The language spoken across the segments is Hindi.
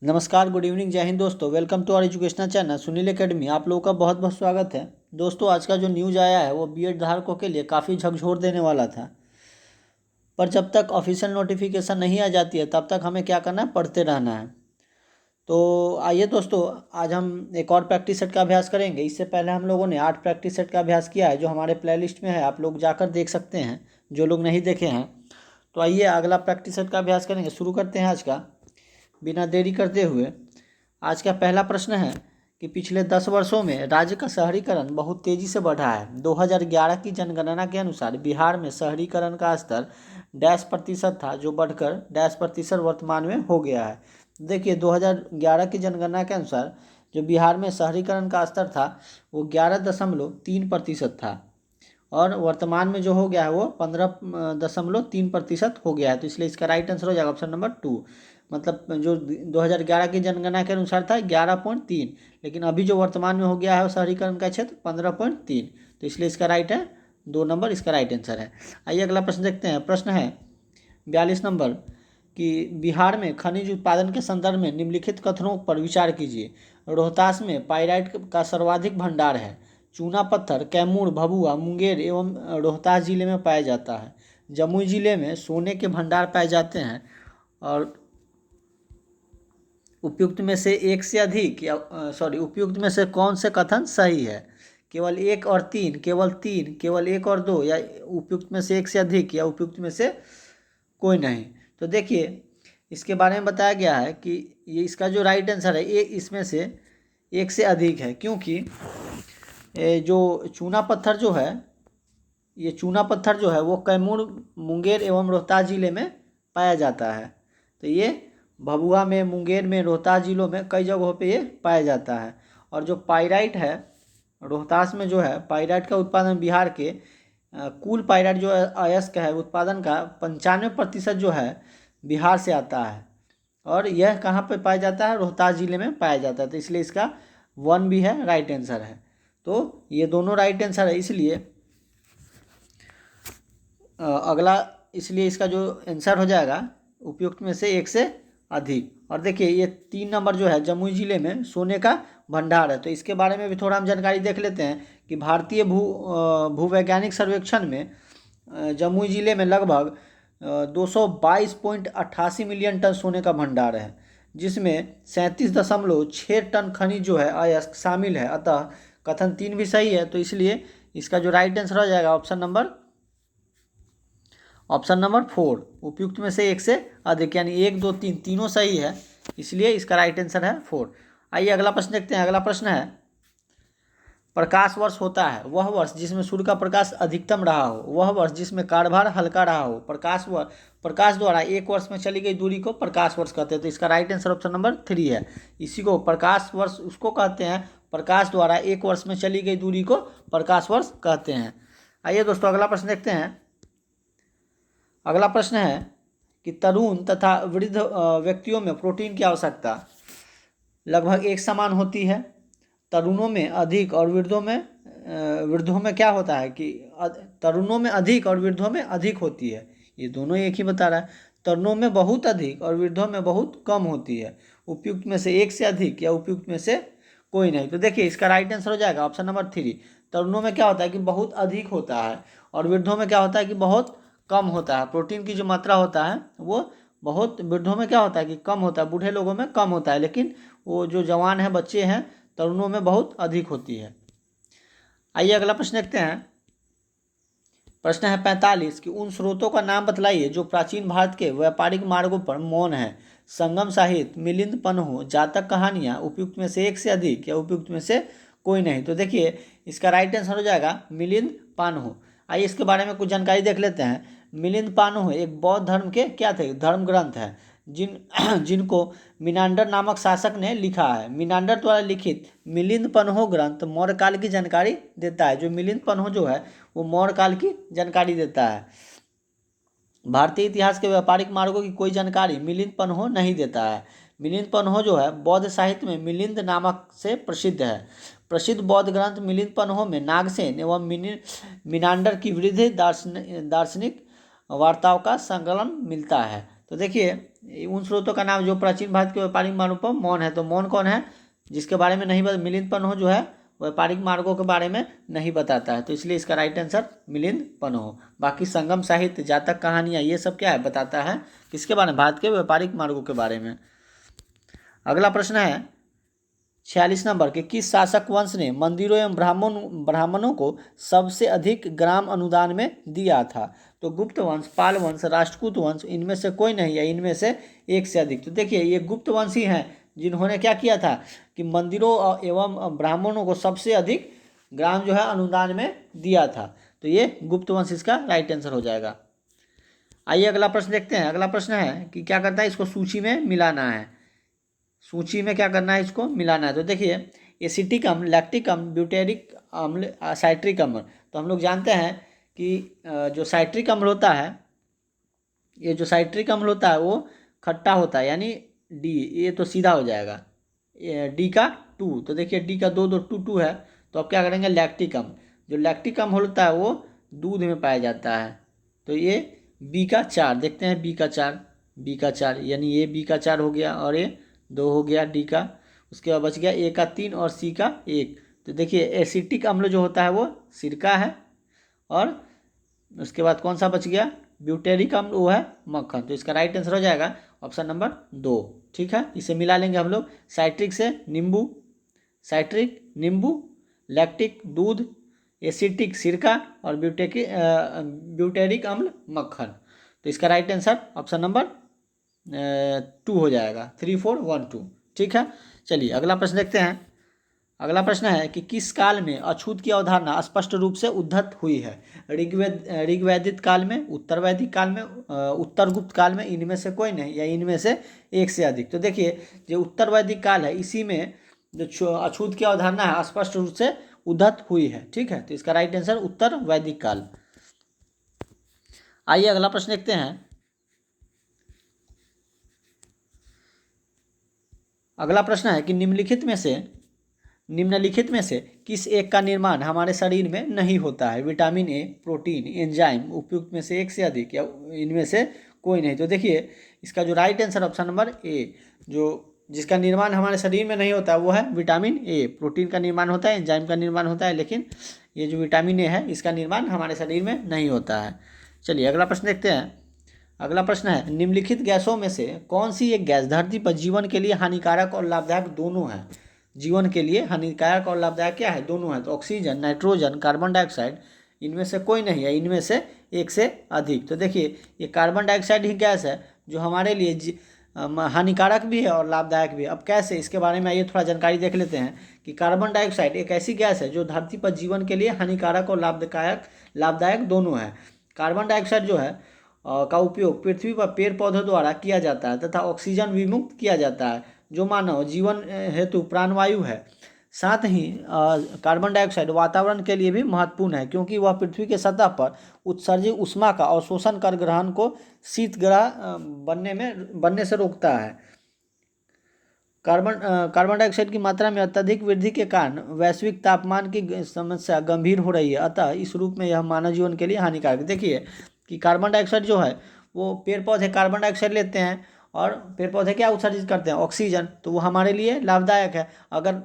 नमस्कार, गुड इवनिंग, जय हिंद दोस्तों। Welcome to our educational channel Sunil academy. आप लोगों का बहुत बहुत स्वागत है। दोस्तों, आज का जो न्यूज़ आया है वो बीएड धारकों के लिए काफ़ी झकझोर देने वाला था, पर जब तक ऑफिशियल नोटिफिकेशन नहीं आ जाती है तब तक हमें क्या करना है, पढ़ते रहना है। तो आइए दोस्तों, आज हम एक और प्रैक्टिस सेट का अभ्यास करेंगे। इससे पहले हम लोगों ने 8 प्रैक्टिस सेट का अभ्यास किया है, जो हमारे प्लेलिस्ट में है, आप लोग जाकर देख सकते हैं जो लोग नहीं देखे हैं। तो आइए अगला प्रैक्टिस सेट का अभ्यास करेंगे। शुरू करते हैं आज का बिना देरी करते हुए। आज का पहला प्रश्न है कि पिछले 10 वर्षों में राज्य का शहरीकरण बहुत तेज़ी से बढ़ा है। 2011 की जनगणना के अनुसार बिहार में शहरीकरण का स्तर डैश प्रतिशत था, जो बढ़कर डैश प्रतिशत वर्तमान में हो गया है। देखिए, 2011 की जनगणना के अनुसार जो बिहार में शहरीकरण का स्तर था वो 11.3% था, और वर्तमान में जो हो गया है वो 15.3% हो गया है। तो इसलिए इसका राइट आंसर हो जाएगा ऑप्शन नंबर 2। मतलब जो 2011 की जनगणना के अनुसार था 11.3, लेकिन अभी जो वर्तमान में हो गया है वो शहरीकरण का क्षेत्र 15.3। तो इसलिए इसका राइट है 2 नंबर, इसका राइट आंसर है। आइए अगला प्रश्न देखते हैं। प्रश्न है 42 नंबर कि बिहार में खनिज उत्पादन के संदर्भ में निम्नलिखित कथनों पर विचार कीजिए। रोहतास में पाइराइट का सर्वाधिक भंडार है। चूना पत्थर कैमूर, भभुआ, मुंगेर एवं रोहतास जिले में पाया जाता है। जमुई जिले में सोने के भंडार पाए जाते हैं। और उपयुक्त में से एक से अधिक या उपयुक्त में से कौन से कथन सही है? केवल 1 और 3, केवल 3, केवल 1 और 2, या उपयुक्त में से एक से अधिक, या उपयुक्त में से कोई नहीं। तो देखिए, इसके बारे में बताया गया है कि ये इसका जो राइट आंसर है ये इसमें से एक से अधिक है, क्योंकि जो चूना पत्थर जो है, ये चूना पत्थर जो है वो कैमूर, मुंगेर एवं रोहतास जिले में पाया जाता है। तो ये भभुआ में, मुंगेर में, रोहतास जिलों में कई जगहों पे ये पाया जाता है। और जो पाइराइट है, रोहतास में जो है पाइराइट का उत्पादन बिहार के कुल पाइराइट जो अयस्क है उत्पादन का 95% जो है बिहार से आता है। और यह कहाँ पे पाया जाता है? रोहतास जिले में पाया जाता है। तो इसलिए इसका 1 भी है, राइट आंसर है। तो ये दोनों राइट आंसर है, इसलिए अगला, इसलिए इसका जो आंसर हो जाएगा उपयुक्त में से एक से अधिक। और देखिए, ये 3 नंबर जो है जमुई जिले में सोने का भंडार है। तो इसके बारे में भी थोड़ा हम जानकारी देख लेते हैं कि भारतीय भूवैज्ञानिक सर्वेक्षण में जमुई जिले में लगभग 222.88 मिलियन टन सोने का भंडार है, जिसमें 37.6 टन खनिज जो है अयस्क शामिल है। अतः कथन 3 भी सही है। तो इसलिए इसका जो राइट आंसर हो जाएगा ऑप्शन नंबर 4, उपयुक्त में से एक से अधिक, यानी 1, 2, 3 तीनों सही है, इसलिए इसका राइट आंसर है 4। आइए अगला प्रश्न देखते हैं। अगला प्रश्न है, प्रकाश वर्ष होता है वह वर्ष जिसमें सूर्य का प्रकाश अधिकतम रहा हो, वह वर्ष जिसमें कार्यभार हल्का रहा हो। प्रकाश द्वारा एक वर्ष में चली गई दूरी को प्रकाश वर्ष कहते हैं। तो इसका राइट आंसर ऑप्शन नंबर 3 है। इसी को प्रकाश वर्ष उसको कहते हैं, प्रकाश द्वारा एक वर्ष में चली गई दूरी को प्रकाश वर्ष कहते हैं। आइए दोस्तों अगला प्रश्न देखते हैं। अगला प्रश्न है कि तरुण तथा वृद्ध व्यक्तियों में प्रोटीन की आवश्यकता लगभग एक समान होती है। तरुणों में अधिक और वृद्धों में क्या होता है कि तरुणों में अधिक और वृद्धों में अधिक होती है। ये दोनों एक ही बता रहा है। तरुणों में बहुत अधिक और वृद्धों में बहुत कम होती है। उपयुक्त में से एक से अधिक, या उपयुक्त में से कोई नहीं। तो देखिए, इसका राइट आंसर हो जाएगा ऑप्शन नंबर 3। तरुणों में क्या होता है कि बहुत अधिक होता है, और वृद्धों में क्या होता है कि बहुत कम होता है। प्रोटीन की जो मात्रा होता है वो बहुत, वृद्धों में क्या होता है कि कम होता है, बूढ़े लोगों में कम होता है, लेकिन वो जो जवान हैं, बच्चे हैं, तरुणों में बहुत अधिक होती है। आइए अगला प्रश्न देखते हैं। प्रश्न है 45 कि उन स्रोतों का नाम बतलाइए जो प्राचीन भारत के व्यापारिक मार्गों पर मौन है। संगम साहित्य, मिलिंद पन्हो, जातक कहानियाँ। उपयुक्त में से एक से अधिक, या उपयुक्त में से कोई नहीं। तो देखिए, इसका राइट आंसर हो जाएगा मिलिंद पन्हो। आइए इसके बारे में कुछ जानकारी देख लेते हैं। मिलिंद पन्हो एक बौद्ध धर्म के क्या थे? धर्म ग्रंथ है, जिनको मिनांडर नामक शासक ने लिखा है। मिनांडर द्वारा लिखित मिलिंद पन्हो ग्रंथ मौर्य काल की जानकारी देता है। जो मिलिंद पन्हो जो है वो मौर्य काल की जानकारी देता है। भारतीय इतिहास के व्यापारिक मार्गों की कोई जानकारी मिलिंद पन्हो नहीं देता है। मिलिंद पन्हो जो है बौद्ध साहित्य में मिलिंद नामक से प्रसिद्ध है। प्रसिद्ध बौद्ध ग्रंथ मिलिंद पन्हो में नागसेन एवं मिनांडर की वृद्ध दार्शनिक वार्ताओं का संकलन मिलता है। तो देखिए, उन स्रोतों का नाम जो प्राचीन भारत के व्यापारिक मार्गों पर मौन है। तो मौन कौन है? जिसके बारे में नहीं मिलिंद पन्हो जो है व्यापारिक मार्गों के बारे में नहीं बताता है, तो इसलिए इसका राइट आंसर मिलिंद पन्हो। बाकी संगम साहित्य, जातक कहानियाँ, ये सब क्या है? बताता है किसके बारे में? भारत के व्यापारिक मार्गों के बारे में। अगला प्रश्न है 46 नंबर के, किस शासक वंश ने मंदिरों एवं ब्राह्मणों को सबसे अधिक ग्राम अनुदान में दिया था? तो गुप्त वंश, पाल वंश, राष्ट्रकूट वंश, इनमें से कोई नहीं है, इनमें से एक से अधिक। तो देखिए ये गुप्त वंश ही हैं जिन्होंने क्या किया था कि मंदिरों एवं ब्राह्मणों को सबसे अधिक ग्राम जो है अनुदान में दिया था। तो ये गुप्त वंश इसका राइट आंसर हो जाएगा। आइए अगला प्रश्न देखते हैं। अगला प्रश्न है कि क्या करता है? इसको सूची में मिलाना है। सूची में क्या करना है? इसको मिलाना है। तो देखिए एसिटिक अम्ल, लैक्टिक अम्ल, ब्यूटेरिक अम्ल, साइट्रिक अम्ल। तो हम लोग जानते हैं कि जो साइट्रिक अम्ल होता है, ये जो साइट्रिक अम्ल होता है वो खट्टा होता है, यानी डी, ये तो सीधा हो जाएगा डी का 2। तो देखिए डी का 2 2 2 2 है, तो अब क्या करेंगे? लैक्टिक अम्ल। जो लैक्टिक अम्ल होता है वो दूध में पाया जाता है, तो ये बी का 4। देखते हैं बी का 4, बी का 4 यानी ये बी का 4 हो गया और ये 2 हो गया डी का। उसके बाद बच गया ए का 3 और सी का 1। तो देखिए एसिटिक अम्ल जो होता है वो सिरका है, और उसके बाद कौन सा बच गया? ब्यूटेरिक अम्ल, वो है मक्खन। तो इसका राइट आंसर हो जाएगा ऑप्शन नंबर 2। ठीक है, इसे मिला लेंगे हम लोग। साइट्रिक से नींबू, साइट्रिक नींबू, लैक्टिक दूध, एसिटिक सिरका, और ब्यूटेरिक अम्ल मक्खन। तो इसका राइट आंसर ऑप्शन नंबर 2 हो जाएगा, 3 4 1 2। ठीक है, चलिए अगला प्रश्न देखते हैं। अगला प्रश्न है कि किस काल में अछूत की अवधारणा स्पष्ट रूप से उद्धत हुई है? ऋग्वैदिक काल में, उत्तर वैदिक काल में, उत्तर गुप्त काल में, इनमें से कोई नहीं या इनमें से एक से अधिक। तो देखिए जो उत्तर वैदिक काल है इसी में जो अछूत की अवधारणा है स्पष्ट रूप से उद्धत हुई है। ठीक है, तो इसका राइट आंसर उत्तर वैदिक काल। आइए अगला प्रश्न देखते हैं। अगला प्रश्न है कि निम्नलिखित में से किस एक का निर्माण हमारे शरीर में नहीं होता है? विटामिन ए, प्रोटीन, एंजाइम, उपयुक्त में से एक से अधिक या इनमें से कोई नहीं। तो देखिए इसका जो right answer option number A, जो जिसका निर्माण हमारे शरीर में नहीं होता है वो है विटामिन ए। प्रोटीन का निर्माण होता है, एंजाइम का निर्माण होता है, लेकिन ये जो विटामिन ए है इसका निर्माण हमारे शरीर में नहीं होता है। चलिए अगला प्रश्न देखते हैं। अगला प्रश्न है निम्नलिखित गैसों में से कौन सी एक गैस धरती पर जीवन के लिए हानिकारक और लाभदायक दोनों है? जीवन के लिए हानिकारक और लाभदायक क्या है? दोनों है। तो ऑक्सीजन, नाइट्रोजन, कार्बन डाइऑक्साइड, इनमें से कोई नहीं है, इनमें से एक से अधिक। तो देखिए ये कार्बन डाइऑक्साइड ही गैस है जो हमारे लिए हानिकारक भी है और लाभदायक भी है। अब कैसे, इसके बारे में आइए थोड़ा जानकारी देख लेते हैं कि कार्बन डाइऑक्साइड एक ऐसी गैस है जो धरती पर जीवन के लिए हानिकारक और लाभदायक दोनों है। कार्बन डाइऑक्साइड जो है का उपयोग पृथ्वी पर पेड़ पौधों द्वारा किया जाता है तथा ऑक्सीजन विमुक्त किया जाता है जो मानव जीवन हेतु प्राणवायु है। साथ ही कार्बन डाइऑक्साइड वातावरण के लिए भी महत्वपूर्ण है क्योंकि वह पृथ्वी के सतह पर उत्सर्जित ऊष्मा का अवशोषण कर ग्रहण को शीत ग्रह बनने से रोकता है। कार्बन डाइऑक्साइड की मात्रा में अत्यधिक वृद्धि के कारण वैश्विक तापमान की समस्या गंभीर हो रही है, अतः इस रूप में यह मानव जीवन के लिए हानिकारक। देखिए कि कार्बन डाइऑक्साइड जो है वो पेड़ पौधे कार्बन डाइऑक्साइड लेते हैं और पेड़ पौधे क्या उत्सर्जित करते हैं? ऑक्सीजन। तो वो हमारे लिए लाभदायक है। अगर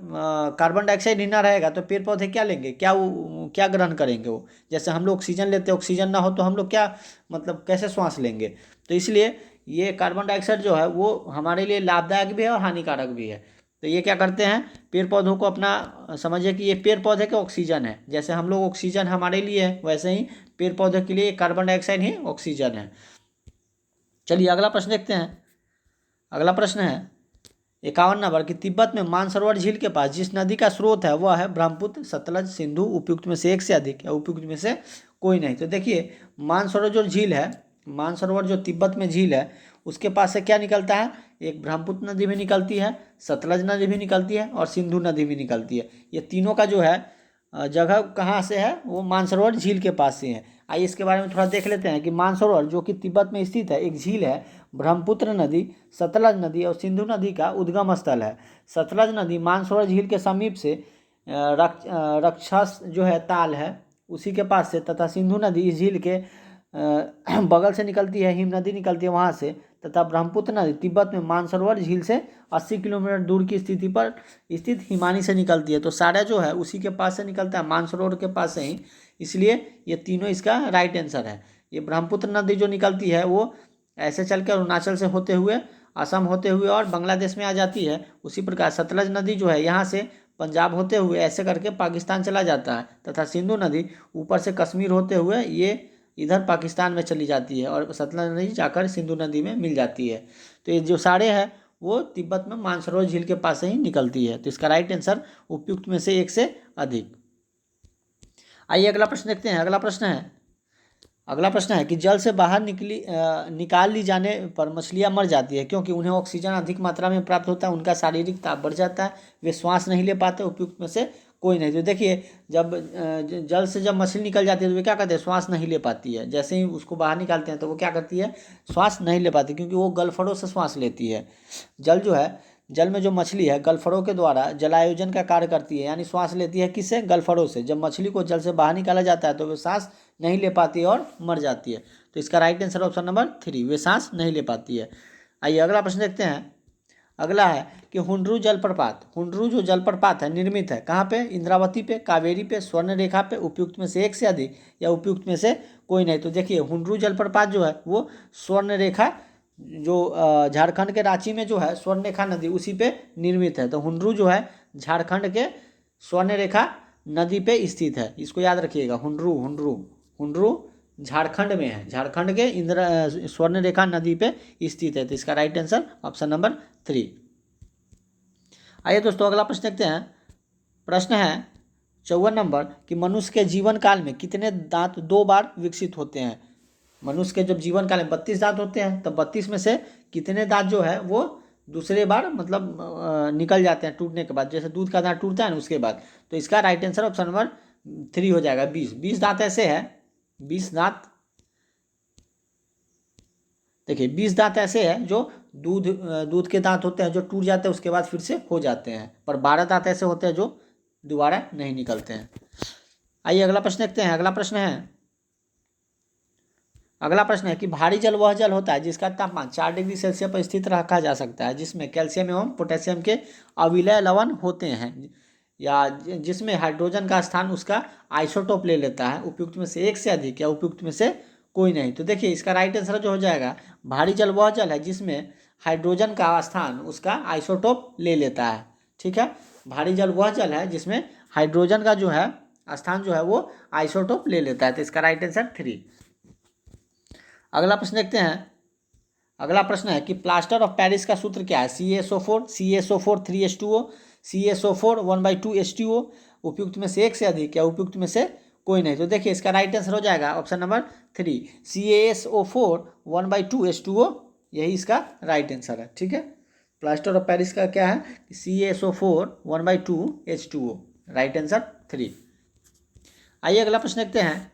कार्बन डाइऑक्साइड ही ना रहेगा तो पेड़ पौधे क्या लेंगे? क्या ग्रहण करेंगे वो? जैसे हम लोग ऑक्सीजन लेते हैं, ऑक्सीजन ना हो तो हम लोग क्या मतलब कैसे श्वास लेंगे? तो इसलिए ये कार्बन डाइऑक्साइड जो है वो हमारे लिए लाभदायक भी है और हानिकारक भी है। तो ये क्या करते हैं? पेड़ पौधों को अपना समझिए कि ये पेड़ पौधे के ऑक्सीजन है। जैसे हम लोग ऑक्सीजन हमारे लिए है वैसे ही पेड़ पौधे के लिए कार्बन डाइऑक्साइड ही ऑक्सीजन है। चलिए अगला प्रश्न देखते हैं। अगला प्रश्न है 51 नंबर कि तिब्बत में मानसरोवर झील के पास जिस नदी का स्रोत है वह है ब्रह्मपुत्र, सतलज, सिंधु, उपयुक्त में से एक से अधिक या उपयुक्त में से कोई नहीं। तो देखिए मानसरोवर जो झील है, मानसरोवर जो तिब्बत में झील है उसके पास से क्या निकलता है? एक ब्रह्मपुत्र नदी भी निकलती है, सतलज नदी भी निकलती है और सिंधु नदी भी निकलती है। ये तीनों का जो है जगह कहाँ से है? वो मानसरोवर झील के पास से है। आइए इसके बारे में थोड़ा देख लेते हैं कि मानसरोवर जो कि तिब्बत में स्थित है एक झील है, ब्रह्मपुत्र नदी, सतलज नदी और सिंधु नदी का उद्गम स्थल है। सतलज नदी मानसरोवर झील के समीप से राक्षस जो है ताल है उसी के पास से, तथा सिंधु नदी इस झील के बगल से निकलती है, हिम नदी निकलती है वहाँ से, तथा ब्रह्मपुत्र नदी तिब्बत में मानसरोवर झील से 80 किलोमीटर दूर की स्थिति पर स्थित हिमानी से निकलती है। तो सारा जो है उसी के पास से निकलता है, मानसरोवर के पास से ही, इसलिए ये तीनों इसका राइट आंसर है। ये ब्रह्मपुत्र नदी जो निकलती है वो ऐसे चल के अरुणाचल से होते हुए, असम होते हुए और बांग्लादेश में आ जाती है। उसी प्रकार सतलज नदी जो है यहाँ से पंजाब होते हुए ऐसे करके पाकिस्तान चला जाता है, तथा सिंधु नदी ऊपर से कश्मीर होते हुए ये इधर पाकिस्तान में चली जाती है और सतलज नदी जाकर सिंधु नदी में मिल जाती है। तो ये जो सारे हैं वो तिब्बत में मानसरोवर झील के पास से ही निकलती है। तो इसका राइट आंसर उपयुक्त में से एक से अधिक। आइए अगला प्रश्न देखते हैं। अगला प्रश्न है कि जल से बाहर निकाल ली जाने पर मछलियां मर जाती है क्योंकि उन्हें ऑक्सीजन अधिक मात्रा में प्राप्त होता है, उनका शारीरिक ताप बढ़ जाता है, वे श्वास नहीं ले पाते, उपयुक्त में से कोई नहीं। तो देखिए जब जल से जब मछली निकल जाती है तो वे क्या करते हैं, श्वास नहीं ले पाती है। जैसे ही उसको बाहर निकालते हैं तो वो क्या करती है, श्वास नहीं ले पाती, क्योंकि वो गलफड़ों से श्वास लेती है। जल में जो मछली है गलफड़ों के द्वारा जलायोजन का कार्य करती है, यानी श्वास लेती है किससे, गलफड़ों से। जब मछली को जल से बाहर निकाला जाता है तो वे सांस नहीं ले पाती और मर जाती है। तो इसका राइट आंसर ऑप्शन नंबर 3, वे सांस नहीं ले पाती है। आइए अगला प्रश्न देखते हैं। अगला है कि हुंड्रू जो जलप्रपात है निर्मित है कहाँ पे, इंद्रावती पे, कावेरी पे, स्वर्णरेखा पे, उपयुक्त में से एक से अधिक या उपयुक्त में से कोई नहीं। तो देखिए हुंड्रू जलप्रपात जो है वो स्वर्णरेखा, जो झारखंड के रांची में जो है स्वर्णरेखा नदी उसी पे निर्मित है। तो हुंड्रू जो है झारखंड के स्वर्णरेखा नदी पे स्थित है, इसको याद रखिएगा। हुंड्रू झारखंड में है, झारखंड के स्वर्णरेखा नदी पे स्थित है। तो इसका राइट आंसर ऑप्शन नंबर 3। आइए दोस्तों अगला प्रश्न देखते हैं। प्रश्न है 54 नंबर कि मनुष्य के जीवन काल में कितने दांत 2 बार विकसित होते हैं। मनुष्य के जब जीवन काल में 32 दांत होते हैं, तब 32 में से कितने दांत जो है वो दूसरे बार मतलब निकल जाते हैं टूटने के बाद, जैसे दूध का दांत टूटता है ना उसके बाद। तो इसका राइट आंसर ऑप्शन नंबर 3 हो जाएगा। 20 दांत ऐसे है, 20 दांत, देखिए 20 दांत ऐसे हैं जो दूध के दांत होते हैं जो टूट जाते हैं उसके बाद फिर से हो जाते हैं, पर 12 दांत ऐसे होते हैं जो दोबारा नहीं निकलते हैं। आइए अगला प्रश्न देखते हैं। अगला प्रश्न है कि भारी जल वह जल होता है जिसका तापमान 4 डिग्री सेल्सियस पर स्थित रखा जा सकता है, जिसमें कैल्शियम एवं पोटेशियम के अविलय लवण होते हैं, या जिसमें हाइड्रोजन का स्थान उसका आइसोटोप ले लेता है, उपयुक्त में से एक से अधिक या उपयुक्त में से कोई नहीं। तो देखिए इसका राइट आंसर जो हो जाएगा, भारी जल वह जल है जिसमें हाइड्रोजन का स्थान उसका आइसोटोप ले लेता है। ठीक है, भारी जल वह जल है जिसमें हाइड्रोजन का जो है स्थान जो है वो आइसोटोप ले लेता है। तो इसका राइट आंसर 3। अगला प्रश्न देखते हैं। अगला प्रश्न है कि प्लास्टर ऑफ पेरिस का सूत्र क्या है, CaSO4 3H2O, CaSO4 1/2 H2O, उपयुक्त में से एक से अधिक या उपयुक्त में से कोई नहीं। तो देखिए इसका राइट आंसर हो जाएगा ऑप्शन नंबर 3, CaSO4 1/2 H2O, यही इसका राइट आंसर है। ठीक है, प्लास्टर ऑफ पेरिस का क्या है, CaSO4 1/2 H2O, राइट आंसर 3। आइए अगला प्रश्न देखते हैं।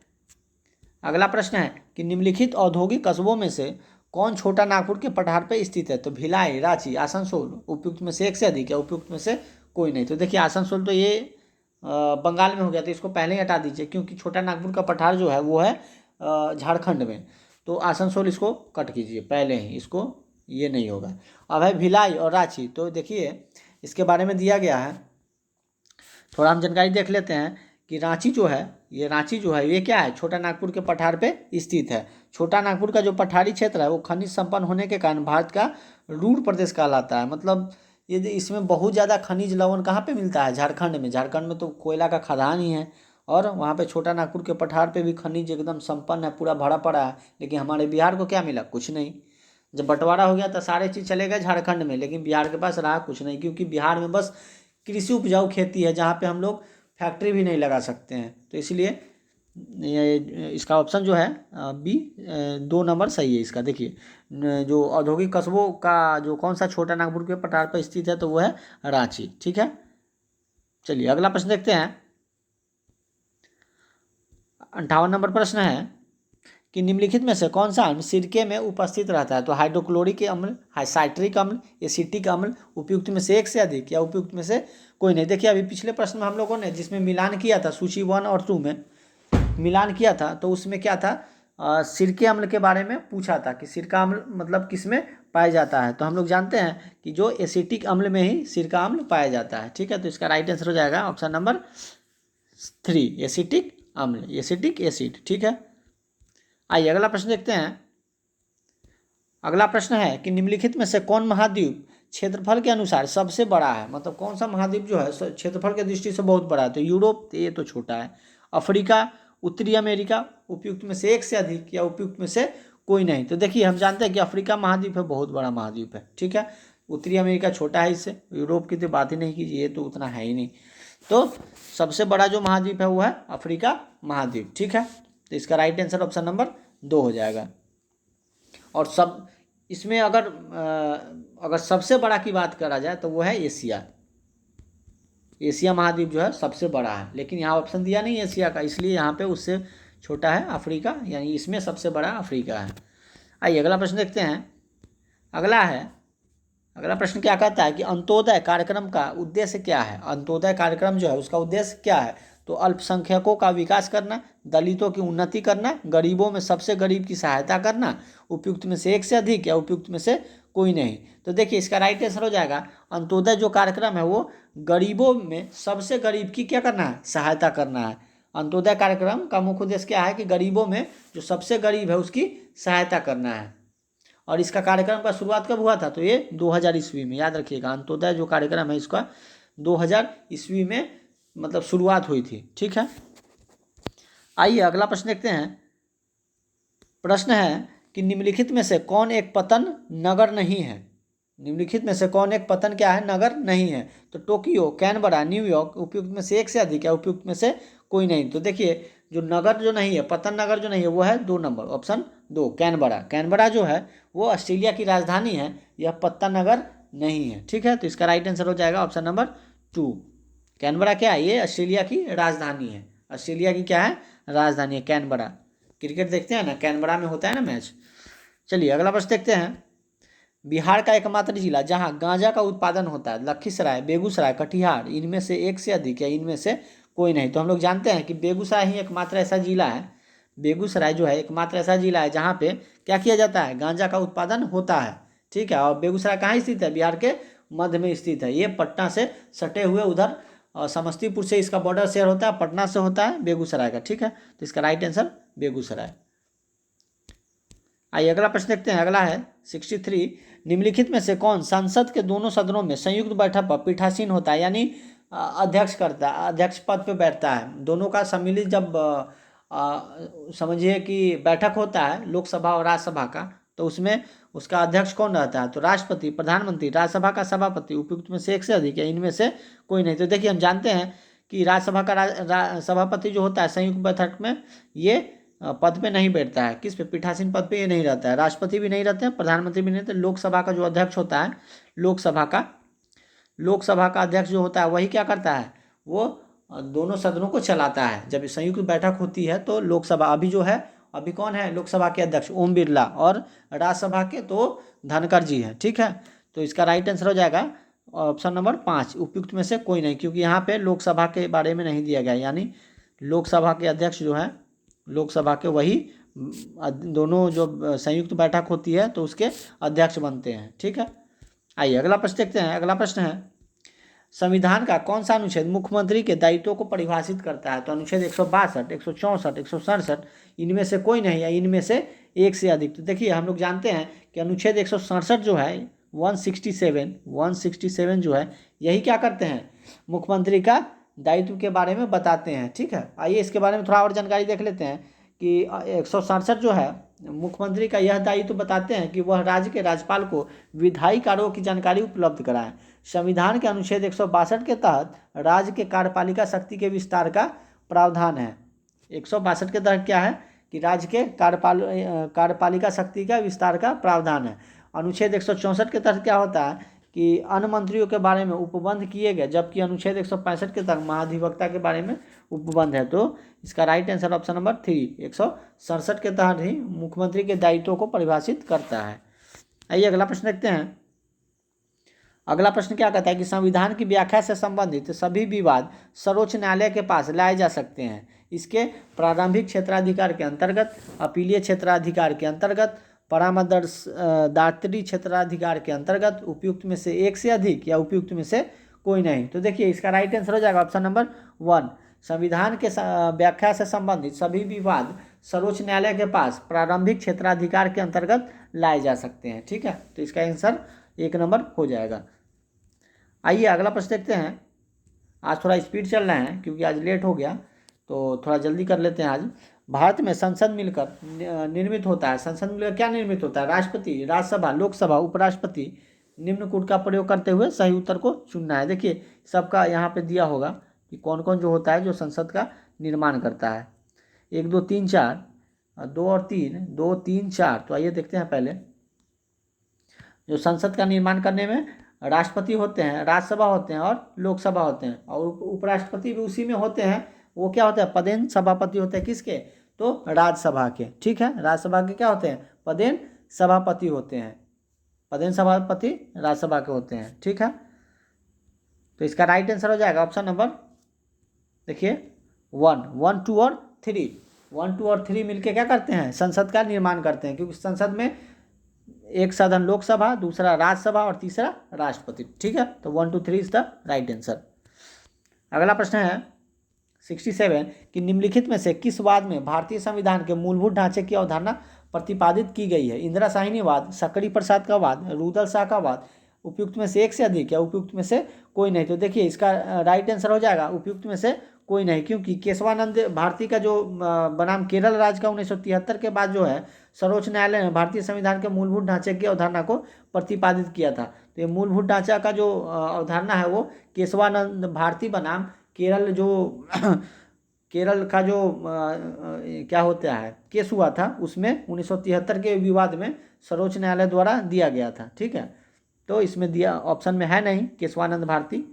अगला प्रश्न है कि निम्नलिखित औद्योगिक कस्बों में से कौन छोटा नागपुर के पठार पर स्थित है। तो भिलाई, रांची, आसनसोल, उपयुक्त में से एक से अधिक या उपयुक्त में से कोई नहीं। तो देखिए आसनसोल तो ये बंगाल में हो गया, तो इसको पहले ही हटा दीजिए, क्योंकि छोटा नागपुर का पठार जो है वो है झारखंड में। तो आसनसोल इसको कट कीजिए पहले ही, इसको ये नहीं होगा। अब है भिलाई और रांची, तो देखिए इसके बारे में दिया गया है, थोड़ा हम जानकारी देख लेते हैं कि रांची जो है ये क्या है, छोटा नागपुर के पठार पे स्थित है। छोटा नागपुर का जो पठारी क्षेत्र है वो खनिज संपन्न होने के कारण भारत का रूर प्रदेश कहलाता है। मतलब ये इसमें बहुत ज़्यादा खनिज लवण कहाँ पे मिलता है, झारखंड में। झारखंड में तो कोयला का खदान ही है, और वहाँ पे छोटा नागपुर के पठार पे भी खनिज एकदम संपन्न है, पूरा भरा पड़ा है। लेकिन हमारे बिहार को क्या मिला, कुछ नहीं। जब बंटवारा हो गया तो सारे चीज़ चले गए झारखंड में, लेकिन बिहार के पास रहा कुछ नहीं, क्योंकि बिहार में बस कृषि उपजाऊ खेती है, जहाँ पे हम लोग फैक्ट्री भी नहीं लगा सकते हैं। तो इसलिए इसका ऑप्शन जो है बी 2 नंबर सही है इसका। देखिए जो औद्योगिक कस्बों का जो कौन सा छोटा नागपुर के पठार पर स्थित है, तो वो है रांची। ठीक है, चलिए अगला प्रश्न देखते हैं। 58 नंबर प्रश्न है कि निम्नलिखित में से कौन सा अम्ल सिरके में उपस्थित रहता है। तो हाइड्रोक्लोरिक अम्ल, साइट्रिक अम्ल, एसिटिक अम्ल, उपयुक्त में से एक से अधिक या उपयुक्त में से कोई नहीं। देखिए अभी पिछले प्रश्न में हम लोगों ने जिसमें मिलान किया था, सूची 1 और 2 में मिलान किया था, तो उसमें क्या था, सिरके अम्ल के बारे में पूछा था कि सिरका अम्ल मतलब किस में पाया जाता है। तो हम लोग जानते हैं कि जो एसिटिक अम्ल में ही सिरका अम्ल पाया जाता है। ठीक है, तो इसका राइट आंसर हो जाएगा ऑप्शन नंबर 3 एसिटिक अम्ल, एसिटिक एसिड। ठीक है, आइए अगला प्रश्न देखते हैं। अगला प्रश्न है कि निम्नलिखित में से कौन महाद्वीप क्षेत्रफल के अनुसार सबसे बड़ा है। मतलब कौन सा महाद्वीप जो है क्षेत्रफल की दृष्टि से बहुत बड़ा है। तो यूरोप, ये तो छोटा है। अफ्रीका, उत्तरी अमेरिका, उपयुक्त में से एक से अधिक या उपयुक्त में से कोई नहीं। तो देखिए हम जानते हैं कि अफ्रीका महाद्वीप है, बहुत बड़ा महाद्वीप है। ठीक है, उत्तरी अमेरिका छोटा है इससे, यूरोप की तो बात ही नहीं कीजिए, ये तो उतना है ही नहीं। तो सबसे बड़ा जो महाद्वीप है वो है अफ्रीका महाद्वीप। ठीक है, तो इसका राइट आंसर ऑप्शन नंबर 2 हो जाएगा। और सब इसमें अगर सबसे बड़ा की बात करा जाए तो वो है एशिया। एशिया महाद्वीप जो है सबसे बड़ा है, लेकिन यहाँ ऑप्शन दिया नहीं एशिया का, इसलिए यहाँ पे उससे छोटा है अफ्रीका, यानी इसमें सबसे बड़ा अफ्रीका है। आइए अगला प्रश्न देखते हैं। अगला प्रश्न क्या कहता है कि अंत्योदय कार्यक्रम का उद्देश्य क्या है। अंत्योदय कार्यक्रम जो है उसका उद्देश्य क्या है। तो अल्पसंख्यकों का विकास करना, दलितों की उन्नति करना, गरीबों में सबसे गरीब की सहायता करना, उपयुक्त में से एक से अधिक या उपयुक्त में से कोई नहीं। तो देखिए इसका राइट आंसर हो जाएगा अंत्योदय जो कार्यक्रम है वो गरीबों में सबसे गरीब की क्या करना है, सहायता करना है। अंत्योदय कार्यक्रम का मुख्य उद्देश्य क्या है कि गरीबों में जो सबसे गरीब है उसकी सहायता करना है। और इसका कार्यक्रम का शुरुआत कब हुआ था। तो ये 2000 ईस्वी में, याद रखिएगा अंत्योदय जो कार्यक्रम है इसका 2000 ईस्वी में मतलब शुरुआत हुई थी। ठीक है, आइए अगला प्रश्न देखते हैं। प्रश्न है कि निम्नलिखित में से कौन एक पतन नगर नहीं है। निम्नलिखित में से कौन एक पतन क्या है, नगर नहीं है। तो टोक्यो, कैनबरा, न्यूयॉर्क, उपयुक्त में से एक से अधिक या उपयुक्त में से कोई नहीं। तो देखिए जो नगर जो नहीं है, पतन नगर जो नहीं है वो है 2 नंबर, ऑप्शन 2 कैनबरा। कैनबरा जो है वो ऑस्ट्रेलिया की राजधानी है, यह पत्तन नगर नहीं है। ठीक है, तो इसका राइट आंसर हो जाएगा ऑप्शन नंबर 2 कैनबरा। क्या है, ये ऑस्ट्रेलिया की राजधानी है। ऑस्ट्रेलिया की क्या है, राजधानी है कैनबरा। क्रिकेट देखते हैं ना, कैनबरा में होता है ना मैच। चलिए अगला प्रश्न देखते हैं। बिहार का एकमात्र जिला जहां गांजा का उत्पादन होता है लखीसराय, बेगूसराय, कटिहार, इनमें से एक से अधिक या इनमें से कोई नहीं। तो हम लोग जानते हैं कि बेगूसराय ही एकमात्र ऐसा जिला है, बेगूसराय जो है एकमात्र ऐसा जिला है जहाँ पे क्या किया जाता है, गांजा का उत्पादन होता है। ठीक है, और बेगूसराय कहाँ स्थित है, बिहार के मध्य में स्थित है। ये पटना से सटे हुए उधर समस्तीपुर से इसका बॉर्डर शेयर होता है, पटना से होता है बेगूसराय का। ठीक है, तो इसका राइट आंसर बेगूसराय। आइए अगला प्रश्न देखते हैं। अगला है 63। निम्नलिखित में से कौन संसद के दोनों सदनों में संयुक्त बैठक पर पीठासीन होता है, यानी अध्यक्ष करता है, अध्यक्ष पद पे बैठता है। दोनों का सम्मिलित जब समझिए कि बैठक होता है लोकसभा और राज्यसभा का, तो उसमें उसका अध्यक्ष कौन रहता है। तो राष्ट्रपति, प्रधानमंत्री, राज्यसभा का सभापति, उपयुक्त में से एक से अधिक या इनमें से कोई नहीं। तो देखिए हम जानते हैं कि राज्यसभा का सभापति जो होता है संयुक्त बैठक में ये पद पे नहीं बैठता है। किस पे, पीठासीन पद पे ये नहीं रहता है। राष्ट्रपति भी नहीं रहते हैं, प्रधानमंत्री भी नहीं रहते। लोकसभा का जो अध्यक्ष होता है, लोकसभा का अध्यक्ष जो होता है वही क्या करता है, वो दोनों सदनों को चलाता है। जब संयुक्त बैठक होती है तो लोकसभा अभी कौन है लोकसभा के अध्यक्ष, ओम बिरला, और राज्यसभा के तो धनखड़ जी हैं। ठीक है, तो इसका राइट आंसर हो जाएगा ऑप्शन नंबर 5 उपयुक्त में से कोई नहीं, क्योंकि यहाँ पे लोकसभा के बारे में नहीं दिया गया, यानी लोकसभा के अध्यक्ष जो है लोकसभा के वही दोनों जो संयुक्त बैठक होती है तो उसके अध्यक्ष बनते हैं। ठीक है, आइए अगला प्रश्न देखते हैं। अगला प्रश्न है संविधान का कौन सा अनुच्छेद मुख्यमंत्री के दायित्वों को परिभाषित करता है। तो अनुच्छेद 162, 164, 167, इनमें से कोई नहीं या इनमें से एक से अधिक। तो देखिए हम लोग जानते हैं कि अनुच्छेद 167 जो है 167 जो है यही क्या करते हैं, मुख्यमंत्री का दायित्व के बारे में बताते हैं। ठीक है, आइए इसके बारे में थोड़ा और जानकारी देख लेते हैं कि 167 जो है मुख्यमंत्री का यह दायित्व बताते हैं कि वह राज्य के राज्यपाल को विधायी कार्यों की जानकारी उपलब्ध कराएं। संविधान के अनुच्छेद 162 के तहत राज्य के कार्यपालिका शक्ति के विस्तार का प्रावधान है। 162 के तहत क्या है कि राज्य के कार्यपालिका शक्ति का विस्तार का प्रावधान है। अनुच्छेद 164 के तहत क्या होता है कि अन्य मंत्रियों के बारे में उपबंध किए गए, जबकि अनुच्छेद 165 के तहत महाधिवक्ता के बारे में उपबंध है। तो इसका राइट आंसर ऑप्शन नंबर 3 167 के तहत ही मुख्यमंत्री के दायित्वों को परिभाषित करता है। आइए अगला प्रश्न देखते हैं। अगला प्रश्न क्या कहता है कि संविधान की व्याख्या से संबंधित सभी विवाद सर्वोच्च न्यायालय के पास लाए जा सकते हैं। इसके प्रारंभिक क्षेत्राधिकार के अंतर्गत, अपीलीय क्षेत्राधिकार के अंतर्गत, परामर्शदात्री क्षेत्राधिकार के अंतर्गत, उपयुक्त में से एक से अधिक या उपयुक्त में से कोई नहीं। तो देखिए इसका राइट आंसर हो जाएगा ऑप्शन नंबर 1। संविधान के व्याख्या से संबंधित सभी विवाद सर्वोच्च न्यायालय के पास प्रारंभिक क्षेत्राधिकार के अंतर्गत लाए जा सकते हैं। ठीक है, तो इसका आंसर 1 नंबर हो जाएगा। आइए अगला प्रश्न देखते हैं। आज थोड़ा स्पीड चल रहा है क्योंकि आज लेट हो गया, तो थोड़ा जल्दी कर लेते हैं आज। भारत में संसद मिलकर निर्मित होता है। संसद मिलकर क्या निर्मित होता है? राष्ट्रपति, राज्यसभा, लोकसभा, उपराष्ट्रपति। निम्न कूट का प्रयोग करते हुए सही उत्तर को चुनना है। देखिए सबका यहाँ पे दिया होगा कि कौन कौन जो होता है जो संसद का निर्माण करता है। 1 2 3 4, 2 और 3, 2 3 4। तो आइए देखते हैं पहले। जो संसद का निर्माण करने में राष्ट्रपति होते हैं, राज्यसभा होते हैं और लोकसभा होते हैं, और उपराष्ट्रपति भी उसी में होते हैं। वो क्या होता है? पदेन सभापति होते हैं। किसके? तो राज्यसभा के। ठीक है, राज्यसभा के क्या होते हैं? पदेन सभापति होते हैं। पदेन सभापति राज्यसभा के होते हैं। ठीक है, तो इसका राइट आंसर हो जाएगा ऑप्शन नंबर, देखिए 1, 1 2 और 3। 1 2 और 3 मिलके क्या करते हैं? संसद का निर्माण करते हैं, क्योंकि संसद में एक सदन लोकसभा, दूसरा राज्यसभा और तीसरा राष्ट्रपति। ठीक है, तो 1 2 3 इज द राइट आंसर। अगला प्रश्न है 67 कि निम्नलिखित में से किस वाद में भारतीय संविधान के मूलभूत ढांचे की अवधारणा प्रतिपादित की गई है? इंदिरा साहनीवाद, सकड़ी प्रसाद का वाद, रुदल शाह का वाद, उपयुक्त में से एक से अधिक या उपयुक्त में से कोई नहीं। तो देखिए इसका राइट आंसर हो जाएगा उपयुक्त में से कोई नहीं, क्योंकि केशवानंद भारती का जो बनाम केरल राज्य का 1973 के बाद जो है सर्वोच्च न्यायालय ने भारतीय संविधान के मूलभूत ढांचे की अवधारणा को प्रतिपादित किया था। तो ये मूलभूत ढांचा का जो अवधारणा है वो केशवानंद भारती बनाम केरल जो केरल का जो क्या होता है केस हुआ था, उसमें 1973 के विवाद में सर्वोच्च न्यायालय द्वारा दिया गया था। ठीक है, तो इसमें दिया ऑप्शन में है नहीं केशवानंद भारती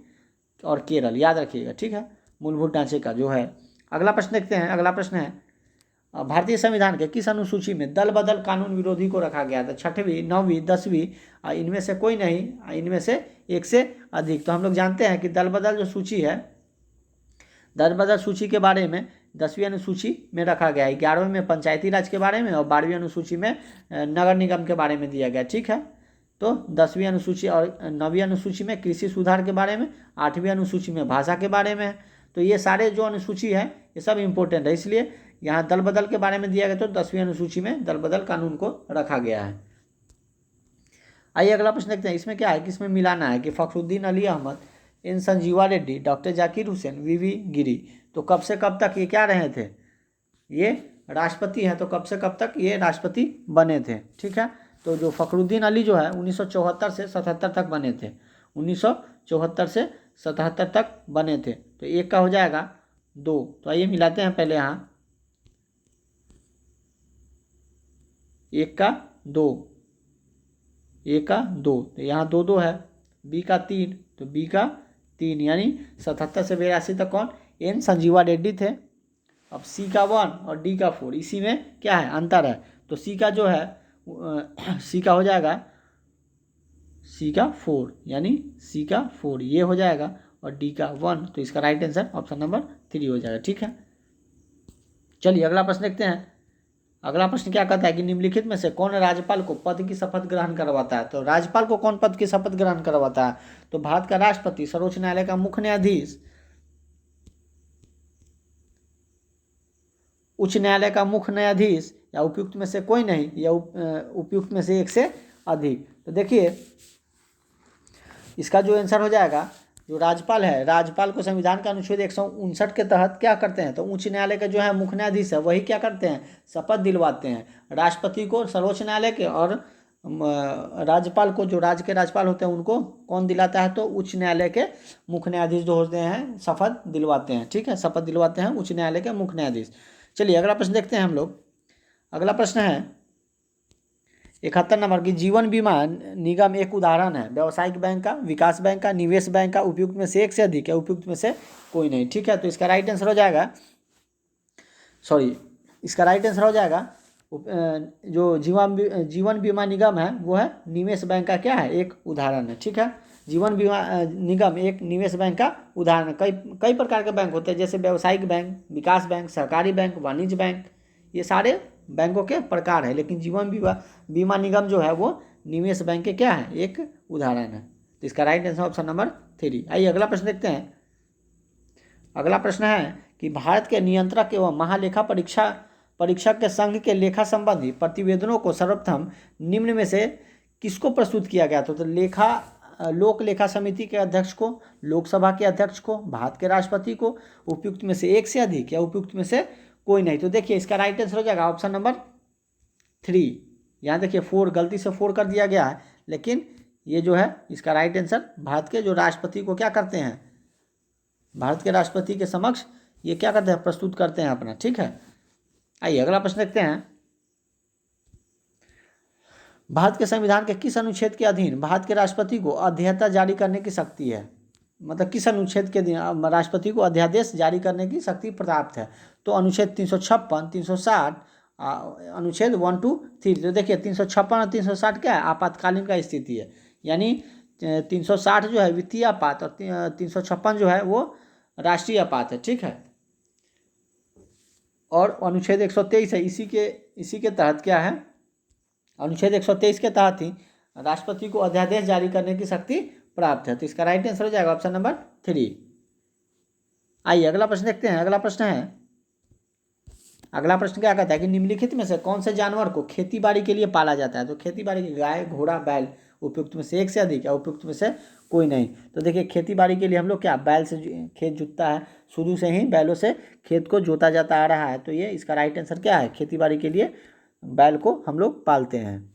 और केरल, याद रखिएगा। ठीक है, मूलभूत ढांचे का जो है। अगला प्रश्न देखते हैं। अगला प्रश्न है भारतीय संविधान के किस अनुसूची में दल बदल कानून विरोधी को रखा गया था? 6वीं, 9वीं, 10वीं, इनमें से कोई नहीं, इनमें से एक से अधिक। तो हम लोग जानते हैं कि दल बदल जो सूची है, दल बदल सूची के बारे में 10वीं अनुसूची में रखा गया है। 11वीं में पंचायती राज के बारे में और 12वीं अनुसूची में नगर निगम के बारे में दिया गया। ठीक है, तो 10वीं अनुसूची और 9वीं अनुसूची में कृषि सुधार के बारे में, 8वीं अनुसूची में भाषा के बारे में है। तो ये सारे जो अनुसूची है ये सब इम्पोर्टेंट है, इसलिए यहाँ दल बदल के बारे में दिया गया, तो 10वीं अनुसूची में दल बदल कानून को रखा गया है। आइए अगला प्रश्न देखते हैं। इसमें क्या है कि इसमें मिलाना है कि फखरुद्दीन अली अहमद, एन संजीवा रेड्डी, डॉक्टर जाकिर हुसैन, वीवी गिरी, तो कब से कब तक ये क्या रहे थे? ये राष्ट्रपति हैं। तो कब से कब तक ये राष्ट्रपति बने थे? ठीक है, तो जो फखरुद्दीन अली जो है 1974 से 77 तक बने थे। 1974 से 77 तक बने थे। तो एक का हो जाएगा 2। तो आइए मिलाते हैं पहले यहाँ, 1 का 2, 1 का 2, तो यहाँ 2 2 है। बी का 3, तो बी का 3, यानी 77 से 82 तक कौन? एन संजीवा रेड्डी थे। अब सी का 1 और डी का 4, इसी में क्या है? अंतर है। तो सी का जो है सी का हो जाएगा सी का 4, यानी सी का 4 ये हो जाएगा, और डी का 1। तो इसका राइट आंसर ऑप्शन नंबर 3 हो जाएगा। ठीक है, चलिए अगला प्रश्न देखते हैं। अगला प्रश्न क्या कहता है कि निम्नलिखित में से कौन राज्यपाल को पद की शपथ ग्रहण करवाता है? तो राज्यपाल को कौन पद की शपथ ग्रहण करवाता है? तो भारत का राष्ट्रपति, सर्वोच्च न्यायालय का मुख्य न्यायाधीश, उच्च न्यायालय का मुख्य न्यायाधीश, या उपयुक्त में से कोई नहीं, या उपयुक्त में से एक से अधिक। तो देखिए इसका जो आंसर हो जाएगा, जो राज्यपाल है, राज्यपाल को संविधान का अनुच्छेद 159 के तहत क्या करते हैं? तो उच्च न्यायालय के जो है मुख्य न्यायाधीश है वही क्या करते हैं? शपथ दिलवाते हैं। राष्ट्रपति को सर्वोच्च न्यायालय के, और राज्यपाल को, जो राज्य के राज्यपाल होते हैं उनको कौन दिलाता है? तो उच्च न्यायालय के मुख्य न्यायाधीश जो होते हैं शपथ दिलवाते हैं। ठीक है, शपथ दिलवाते हैं उच्च न्यायालय के मुख्य न्यायाधीश। चलिए अगला प्रश्न देखते हैं हम लोग। अगला प्रश्न है 71 नंबर की जीवन बीमा निगम एक उदाहरण है व्यावसायिक बैंक का, विकास बैंक का, निवेश बैंक का, उपयुक्त में से एक से अधिक या उपयुक्त में से कोई नहीं। ठीक है, तो इसका राइट आंसर हो जाएगा, इसका राइट आंसर हो जाएगा जो जीवन बीमा निगम है वो है निवेश बैंक का क्या है? एक उदाहरण है। ठीक है, जीवन बीमा निगम एक निवेश बैंक का उदाहरण है। कई कई प्रकार के बैंक होते हैं, जैसे व्यावसायिक बैंक, विकास बैंक, सहकारी बैंक, वाणिज्य बैंक, ये सारे बैंकों के प्रकार है। लेकिन जीवन बीमा निगम जो है वो निवेश बैंक के क्या है, एक उदाहरण है। तो इसका राइट आंसर ऑप्शन नंबर 3। आइए अगला प्रश्न देखते हैं। अगला प्रश्न है कि भारत के नियंत्रक एवं महालेखा परीक्षक के संघ के लेखा संबंधी प्रतिवेदनों को सर्वप्रथम निम्न में से किसको प्रस्तुत किया गया था? तो लोक लेखा समिति के अध्यक्ष को, लोकसभा के अध्यक्ष को, भारत के राष्ट्रपति को, उपयुक्त में से एक से अधिक या उपयुक्त में से कोई नहीं। तो देखिए इसका राइट आंसर हो जाएगा ऑप्शन नंबर 3। यहाँ देखिए 4 गलती से 4 कर दिया गया है, लेकिन ये जो है इसका राइट आंसर भारत के जो राष्ट्रपति को क्या करते हैं, भारत के राष्ट्रपति के समक्ष ये क्या करते हैं, प्रस्तुत करते हैं अपना। ठीक है, आइए अगला प्रश्न देखते हैं। भारत के संविधान के किस अनुच्छेद के अधीन भारत के राष्ट्रपति को अध्येता जारी करने की शक्ति है? मतलब किस अनुच्छेद के अधीन राष्ट्रपति को अध्यादेश जारी करने की शक्ति प्राप्त है? तो अनुच्छेद 356, 360, अनुच्छेद 1 to 3। तो देखिए 356 और 360 क्या है, आपातकालीन का स्थिति है, यानी 360 जो है वित्तीय आपात और 356 जो है वो राष्ट्रीय आपात है। ठीक है, और अनुच्छेद 123 है, इसी के तहत क्या है, अनुच्छेद 123 के तहत ही राष्ट्रपति को अध्यादेश जारी करने की शक्ति प्राप्त है। तो इसका राइट आंसर हो जाएगा ऑप्शन नंबर 3। आइए अगला प्रश्न देखते हैं। अगला प्रश्न क्या कहता है कि निम्नलिखित में से कौन से जानवर को खेती बाड़ी के लिए पाला जाता है? तो खेती बाड़ी की गाय, घोड़ा, बैल, उपयुक्त में से एक से अधिक या उपयुक्त में से कोई नहीं। तो देखिए खेती बाड़ी के लिए हम लोग क्या बैल से खेत जोतता है, शुरू से ही बैलों से खेत को जोता जाता आ रहा है। तो ये इसका राइट आंसर क्या है, खेती बाड़ी के लिए बैल को हम लोग पालते हैं।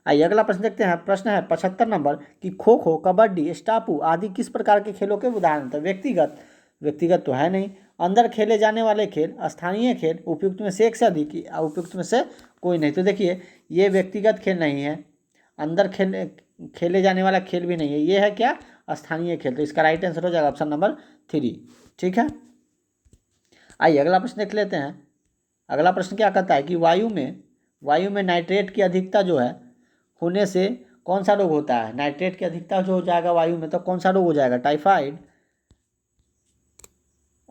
आइए अगला प्रश्न देखते हैं। प्रश्न है 75 नंबर कि खो खो, कबड्डी, स्टापू आदि किस प्रकार के खेलों के उदाहरण थे? व्यक्तिगत तो है नहीं। अंदर खेले जाने वाले खेल, स्थानीय खेल, उपयुक्त में से एक से अधिक, उपयुक्त में से कोई नहीं। तो देखिए ये व्यक्तिगत खेल नहीं है, अंदर खेले जाने वाला खेल भी नहीं है, ये है क्या, स्थानीय खेल। तो इसका राइट आंसर हो जाएगा ऑप्शन नंबर 3। ठीक है, आइए अगला प्रश्न देख लेते हैं। अगला प्रश्न क्या कहता है कि वायु में नाइट्रेट की अधिकता जो है होने से कौन सा रोग होता है? नाइट्रेट की अधिकता जो हो जाएगा वायु में तो कौन सा रोग हो जाएगा? टाइफाइड,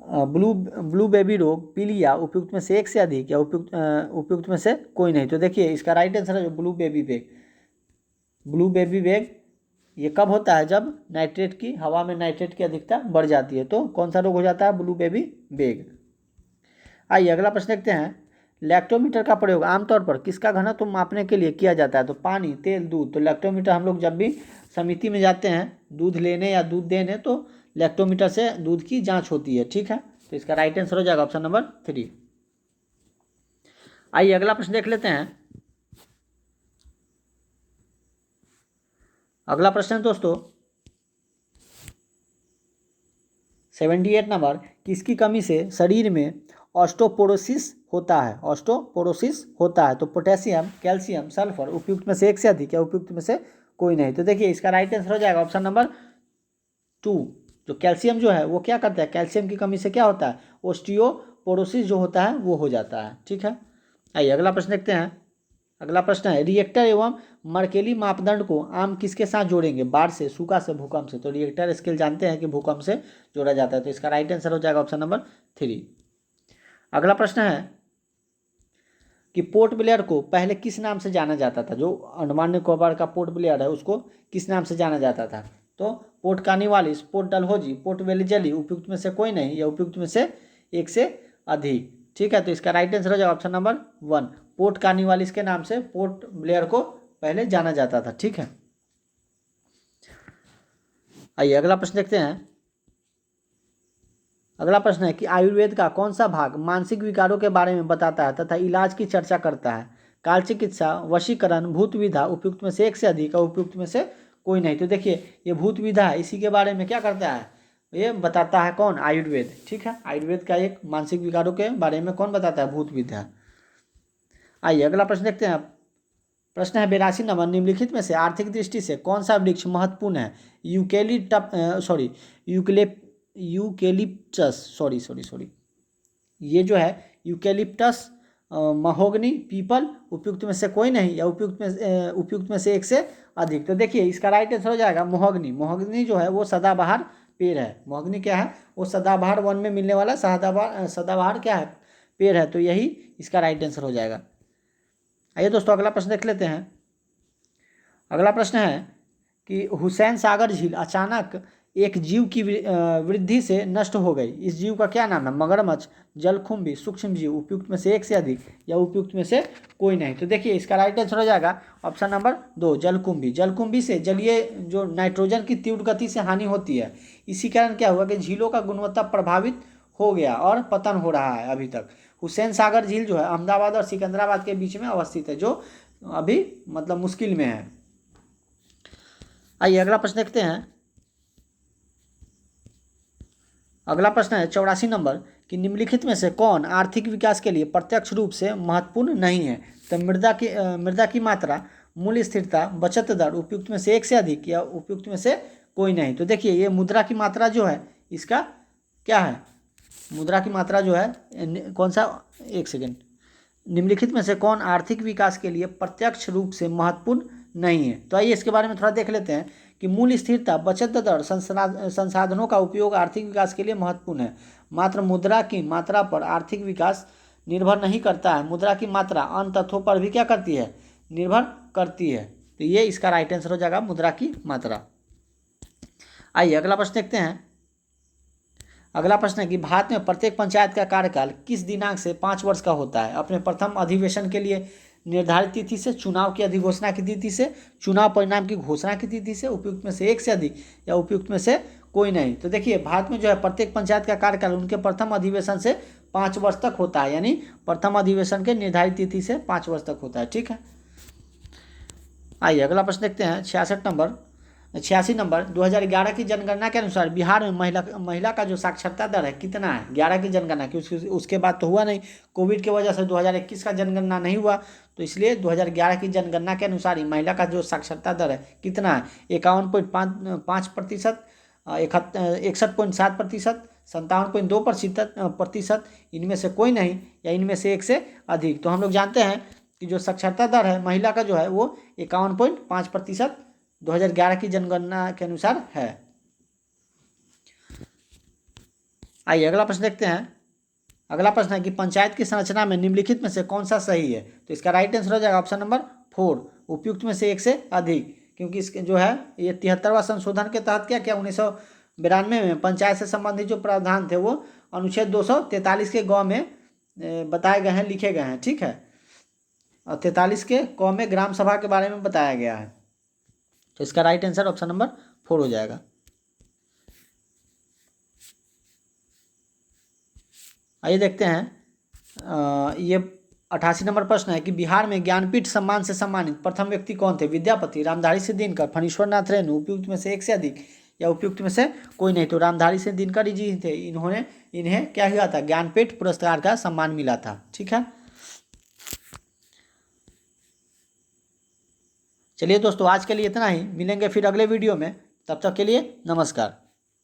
ब्लू बेबी रोग, पीलिया, उपयुक्त में से एक से अधिक या उपयुक्त में से कोई नहीं। तो देखिए इसका राइट आंसर है जो ब्लू बेबी वेग ये कब होता है? जब हवा में नाइट्रेट की अधिकता बढ़ जाती है। तो कौन सा रोग हो जाता है? ब्लू बेबी वेग। आइए अगला प्रश्न देखते हैं। लैक्टोमीटर का प्रयोग आमतौर पर किसका घनत्व मापने के लिए किया जाता है? तो पानी, तेल, दूध। तो लैक्टोमीटर हम लोग जब भी समिति में जाते हैं दूध लेने या दूध देने तो लैक्टोमीटर से दूध की जांच होती है। ठीक है, तो इसका राइट आंसर हो जाएगा ऑप्शन नंबर 3। आइए अगला प्रश्न देख लेते हैं। अगला प्रश्न है दोस्तों 78 नंबर, किसकी कमी से शरीर में ऑस्टोपोरोसिस होता है? तो पोटेशियम, कैल्शियम, सल्फर, उपयुक्त में से एक से अधिक या उपयुक्त में से कोई नहीं। तो देखिए इसका राइट आंसर हो जाएगा ऑप्शन नंबर 2। जो कैल्शियम जो है वो क्या करता है, कैल्शियम की कमी से क्या होता है, ऑस्टियोपोरोसिस जो होता है वो हो जाता है। ठीक है, आइए अगला प्रश्न देखते हैं। अगला प्रश्न है रिएक्टर एवं मर्केली मापदंड को आम किसके साथ जोड़ेंगे? बाढ़ से, सूखा से, भूकंप से। तो रिएक्टर स्केल जानते हैं कि भूकंप से जोड़ा जाता है। तो इसका राइट आंसर हो जाएगा ऑप्शन नंबर 3। अगला प्रश्न है कि पोर्ट ब्लेयर को पहले किस नाम से जाना जाता था? जो अंडमान निकोबार का पोर्ट ब्लेयर है उसको किस नाम से जाना जाता था? तो पोर्ट कार्निवालिस, पोर्ट डलहौजी, पोर्ट वेलिजली, उपयुक्त में से कोई नहीं या उपयुक्त में से एक से अधिक। ठीक है, तो इसका राइट आंसर हो जाएगा ऑप्शन नंबर 1। पोर्ट कार्निवालिस के नाम से पोर्ट ब्लेयर को पहले जाना जाता था। ठीक है, आइए अगला प्रश्न देखते हैं। अगला प्रश्न है कि आयुर्वेद का कौन सा भाग मानसिक विकारों के बारे में बताता है तथा इलाज की चर्चा करता है? काल चिकित्सा, वशीकरण, भूत विधा, उपयुक्त में से एक से अधिक और उपयुक्त में से कोई नहीं। तो देखिए ये भूत विधा है, इसी के बारे में क्या करता है, ये बताता है कौन? आयुर्वेद। ठीक है, आयुर्वेद का एक मानसिक विकारों के बारे में कौन बताता है? भूत विधा। आइए अगला प्रश्न देखते हैं। प्रश्न है 82 नंबर, निम्नलिखित में से आर्थिक दृष्टि से कौन सा वृक्ष महत्वपूर्ण है? यूकेलिप्टस ये जो है यूकेलिप्टस महोगनी, पीपल, उपयुक्त में से कोई नहीं, या उपयुक्त में से एक से अधिक। तो देखिए इसका राइट आंसर हो जाएगा महोगनी। महोगनी जो है वो सदाबहार पेड़ है। महोगनी क्या है? वो सदाबहार वन में मिलने वाला सदाबहार क्या है? पेड़ है। तो यही इसका राइट आंसर हो जाएगा। आइए दोस्तों अगला प्रश्न देख लेते हैं। अगला प्रश्न है कि हुसैन सागर झील अचानक एक जीव की वृद्धि से नष्ट हो गई। इस जीव का क्या नाम है? मगरमच्छ, जलकुंभी, सूक्ष्म जीव, उपयुक्त में से एक से अधिक, या उपयुक्त में से कोई नहीं। तो देखिए इसका राइट आंसर हो जाएगा ऑप्शन नंबर 2 जलकुंभी। जलकुंभी से जलीय जो नाइट्रोजन की तीव्र गति से हानि होती है। इसी कारण क्या हुआ कि झीलों का गुणवत्ता प्रभावित हो गया और पतन हो रहा है अभी तक। हुसैन सागर झील जो है अहमदाबाद और सिकंदराबाद के बीच में अवस्थित है, जो अभी मतलब मुश्किल में है। आइए अगला प्रश्न देखते हैं। अगला प्रश्न है 84 नंबर कि निम्नलिखित में से कौन आर्थिक विकास के लिए प्रत्यक्ष रूप से महत्वपूर्ण नहीं है? तो मृदा की मात्रा, मूल्य स्थिरता, बचत दर, उपयुक्त में से एक से अधिक, या उपयुक्त में से कोई नहीं। तो देखिए ये मुद्रा की मात्रा जो है इसका क्या है? मुद्रा की मात्रा जो है कौन सा, एक सेकेंड, निम्नलिखित में से कौन आर्थिक विकास के लिए प्रत्यक्ष रूप से महत्वपूर्ण नहीं है? तो आइए इसके बारे में थोड़ा देख लेते हैं कि मूल्य स्थिरता, बचत दर, संसाधनों का उपयोग आर्थिक विकास के लिए महत्वपूर्ण है। मात्र मुद्रा की मात्रा पर आर्थिक विकास निर्भर नहीं करता है। मुद्रा की मात्रा अन्य तत्वों पर भी क्या करती है? निर्भर करती है। तो ये इसका राइट आंसर हो जाएगा मुद्रा की मात्रा। आइए अगला प्रश्न देखते हैं। अगला प्रश्न है कि भारत में प्रत्येक पंचायत का कार्यकाल किस दिनांक से 5 वर्ष का होता है? अपने प्रथम अधिवेशन के लिए निर्धारित तिथि से, चुनाव की अधिघोषणा की तिथि से, चुनाव परिणाम की घोषणा की तिथि से, उपयुक्त में से एक से अधिक, या उपयुक्त में से कोई नहीं। तो देखिए भारत में जो है प्रत्येक पंचायत का कार्यकाल उनके प्रथम अधिवेशन से 5 वर्ष तक होता है, यानी प्रथम अधिवेशन के निर्धारित तिथि से 5 वर्ष तक होता है। ठीक है। आइए अगला प्रश्न देखते हैं। 86 नंबर 2011 की जनगणना के अनुसार बिहार में महिला का जो साक्षरता दर है कितना है? 11 की जनगणना की, उसके बाद तो हुआ नहीं, कोविड की वजह से 2021 का जनगणना नहीं हुआ, तो इसलिए 2011 की जनगणना के अनुसार ही महिला का जो साक्षरता दर है कितना है? 51.5%, 61.7%, 57.2%, इनमें से कोई नहीं, या इनमें से एक से अधिक। तो हम लोग जानते हैं कि जो साक्षरता दर है महिला का जो है वो 51.5% 2011 की जनगणना के अनुसार है। आइए अगला प्रश्न देखते हैं। अगला प्रश्न है कि पंचायत की संरचना में निम्नलिखित में से कौन सा सही है? तो इसका राइट आंसर हो जाएगा ऑप्शन नंबर 4 उपयुक्त में से एक से अधिक, क्योंकि इसके जो है ये 73वां संशोधन के तहत क्या 1992 में पंचायत से संबंधित जो प्रावधान थे वो अनुच्छेद 243 के ग में बताए गए हैं, लिखे गए हैं। ठीक है। और 43 के क में ग्राम सभा के बारे में बताया गया है। तो इसका राइट आंसर ऑप्शन नंबर 4 हो जाएगा। आइए देखते हैं। ये 88 नंबर प्रश्न है कि बिहार में ज्ञानपीठ सम्मान से सम्मानित प्रथम व्यक्ति कौन थे? विद्यापति, रामधारी सिंह दिनकर, फणीश्वर नाथ रेणु, उपयुक्त में से एक से अधिक, या उपयुक्त में से कोई नहीं। तो रामधारी सिंह दिनकर जी थे, इन्हें क्या हुआ था? ज्ञानपीठ पुरस्कार का सम्मान मिला था। ठीक है। चलिए दोस्तों आज के लिए इतना ही, मिलेंगे फिर अगले वीडियो में, तब तक के लिए नमस्कार।